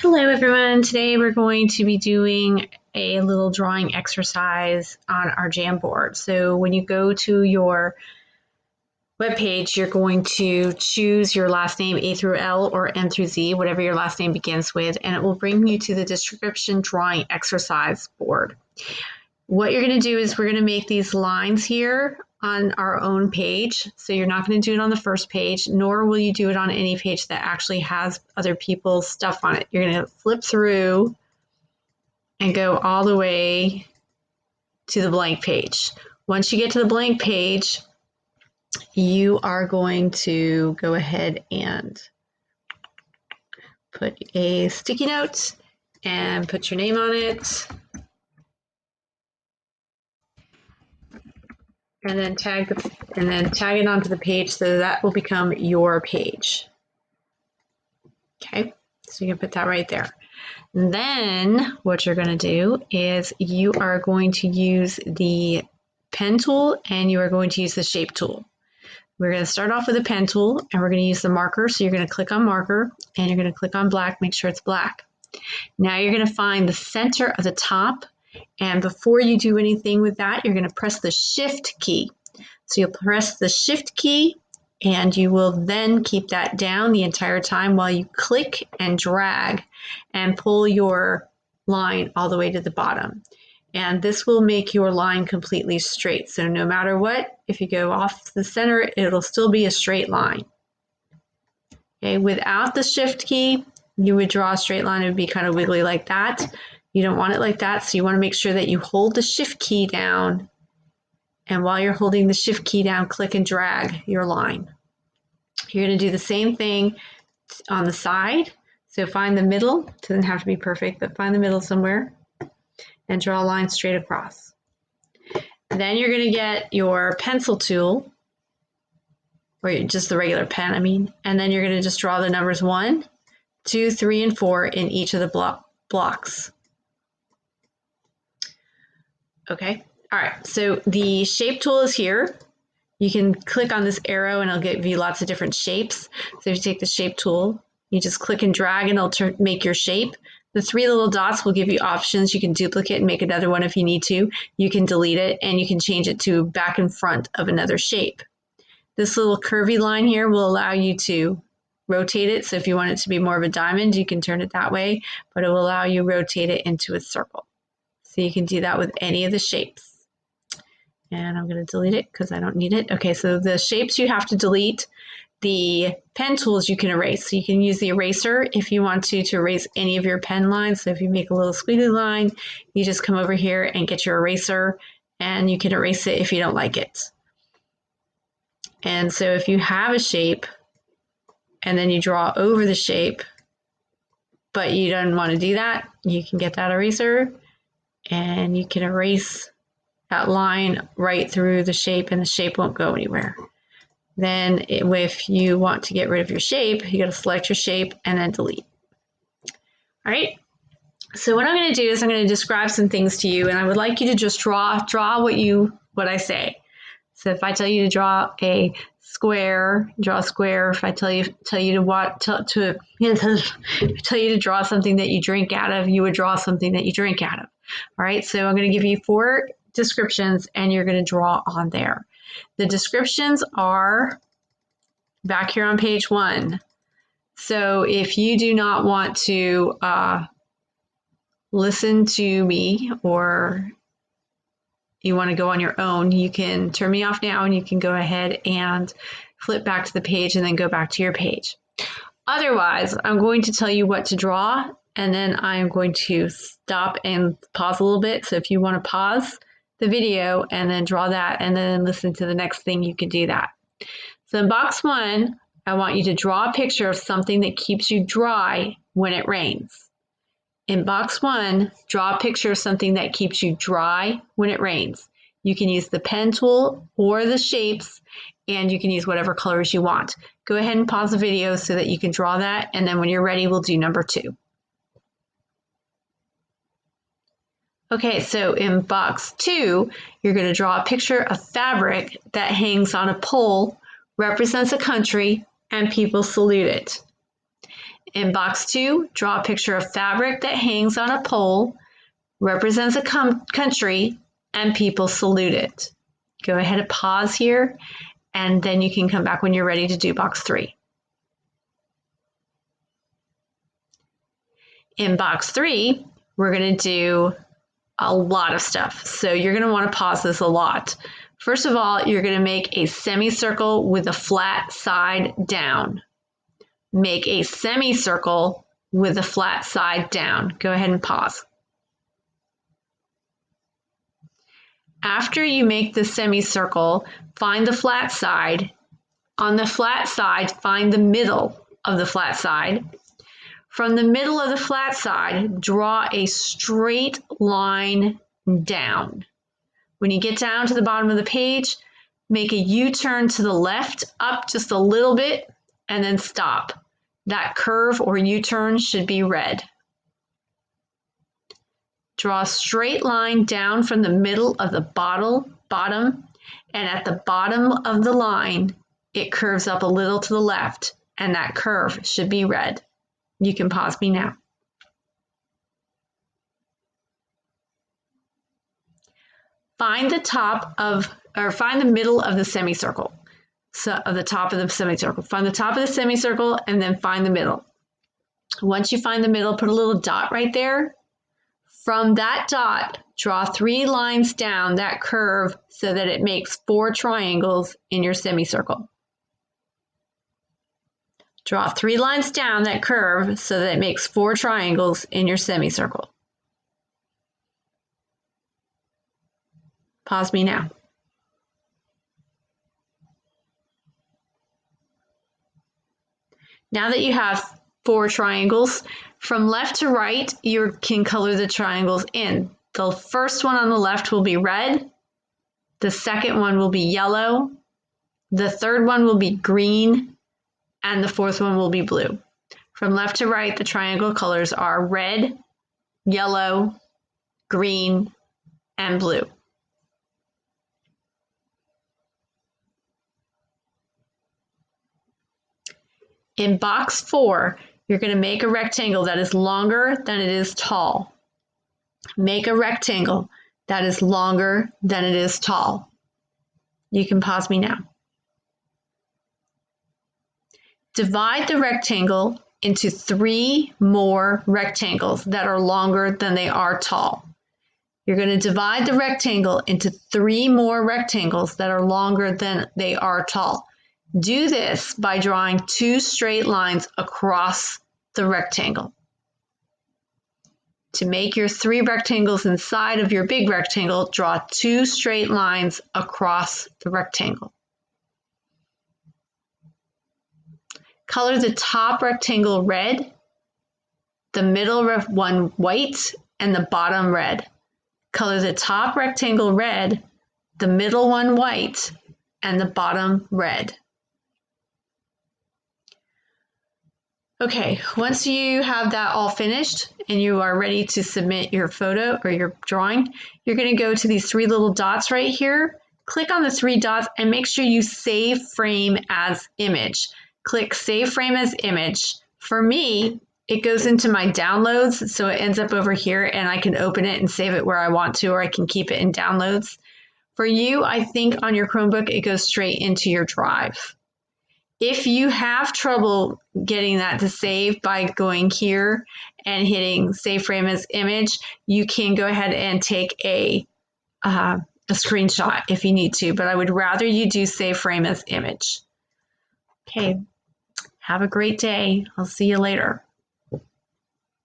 Hello everyone, today we're going to be doing a little drawing exercise on our Jamboard. So when you go to your webpage, you're going to choose your last name A through L or M through Z, whatever your last name begins with, and it will bring you to the description drawing exercise board. What you're going to do is we're going to make these lines here on our own page. So you're not going to do it on the first page, nor will you do it on any page that actually has other people's stuff on it. You're going to flip through and go all the way to the blank page. Once you get to the blank page, you are going to go ahead and put a sticky note and put your name on it. And then tag it onto the page so that will become your page. Okay, so you can put that right there. And then what you're going to do is you are going to use the pen tool and you are going to use the shape tool. We're going to start off with the pen tool and we're going to use the marker. So you're going to click on marker and you're going to click on black, make sure it's black. Now you're going to find the center of the top. And before you do anything with that, you're going to press the shift key. So you'll press the shift key and you will then keep that down the entire time while you click and drag and pull your line all the way to the bottom. And this will make your line completely straight. So no matter what, if you go off the center, it'll still be a straight line. Okay, without the shift key, you would draw a straight line. It would be kind of wiggly like that. You don't want it like that, so you want to make sure that you hold the shift key down, and while you're holding the shift key down, click and drag your line. You're going to do the same thing on the side. So find the middle. It doesn't have to be perfect, but find the middle somewhere and draw a line straight across. And then you're going to get your pencil tool, or just the regular pen, and then you're going to just draw the numbers 1, 2, 3, and 4 in each of the blocks. Okay, all right, so the shape tool is here. You can click on this arrow and it'll give you lots of different shapes. So if you take the shape tool, you just click and drag and it'll make your shape. The 3 little dots will give you options. You can duplicate and make another one if you need to. You can delete it and you can change it to back and front of another shape. This little curvy line here will allow you to rotate it. So if you want it to be more of a diamond, you can turn it that way, but it will allow you to rotate it into a circle. So you can do that with any of the shapes. And I'm going to delete it because I don't need it. Okay, so the shapes you have to delete. The pen tools you can erase. So you can use the eraser if you want to erase any of your pen lines. So if you make a little squiggly line, you just come over here and get your eraser and you can erase it if you don't like it. And so if you have a shape and then you draw over the shape, but you don't want to do that, you can get that eraser and you can erase that line right through the shape and the shape won't go anywhere. Then if you want to get rid of your shape, you got to select your shape and then delete. All right. So what I'm going to do is I'm going to describe some things to you and I would like you to just draw what I say. So if I tell you to draw a square, draw a square. If I tell you to draw something that you drink out of, you would draw something that you drink out of. All right. So I'm going to give you 4 descriptions and you're going to draw on there. The descriptions are back here on page 1. So if you do not want to listen to me or you want to go on your own, you can turn me off now and you can go ahead and flip back to the page and then go back to your page. Otherwise, I'm going to tell you what to draw and then I'm going to stop and pause a little bit. So if you want to pause the video and then draw that and then listen to the next thing, you can do that. So in box 1, I want you to draw a picture of something that keeps you dry when it rains. In box 1, draw a picture of something that keeps you dry when it rains. You can use the pen tool or the shapes, and you can use whatever colors you want. Go ahead and pause the video so that you can draw that, and then when you're ready, we'll do number 2. Okay, so in box 2, you're going to draw a picture of fabric that hangs on a pole, represents a country, and people salute it. In box 2, draw a picture of fabric that hangs on a pole, represents a country, and people salute it. Go ahead and pause here, and then you can come back when you're ready to do box 3. In box 3, we're going to do a lot of stuff. So you're going to want to pause this a lot. First of all, you're going to make a semicircle with a flat side down. Make a semicircle with a flat side down. Go ahead and pause. After you make the semicircle, find the flat side. On the flat side, find the middle of the flat side. From the middle of the flat side, draw a straight line down. When you get down to the bottom of the page, make a U-turn to the left, up just a little bit, and then stop. That curve or U-turn should be red. Draw a straight line down from the middle of the bottom, and at the bottom of the line, it curves up a little to the left, and that curve should be red. You can pause me now. Find the middle of the semicircle. So of the top of the semicircle. Find the top of the semicircle and then find the middle. Once you find the middle, put a little dot right there. From that dot, draw 3 lines down that curve so that it makes 4 triangles in your semicircle. Draw 3 lines down that curve so that it makes 4 triangles in your semicircle. Pause me now. Now that you have 4 triangles, from left to right, you can color the triangles in. The first one on the left will be red. The second one will be yellow. The third one will be green. And the fourth one will be blue. From left to right, the triangle colors are red, yellow, green, and blue. In box 4, you're going to make a rectangle that is longer than it is tall. Make a rectangle that is longer than it is tall. You can pause me now. Divide the rectangle into 3 more rectangles that are longer than they are tall. You're going to divide the rectangle into 3 more rectangles that are longer than they are tall. Do this by drawing 2 straight lines across the rectangle. To make your 3 rectangles inside of your big rectangle, draw 2 straight lines across the rectangle. Color the top rectangle red, the middle one white, and the bottom red. Color the top rectangle red, the middle one white, and the bottom red. Okay, once you have that all finished and you are ready to submit your photo or your drawing, you're going to go to these 3 little dots right here. Click on the 3 dots and make sure you save frame as image. Click Save Frame as Image. For me, it goes into my downloads, so it ends up over here and I can open it and save it where I want to, or I can keep it in downloads. For you, I think on your Chromebook, it goes straight into your drive. If you have trouble getting that to save by going here and hitting Save Frame as Image, you can go ahead and take a screenshot if you need to, but I would rather you do Save Frame as Image. Okay. Have a great day. I'll see you later.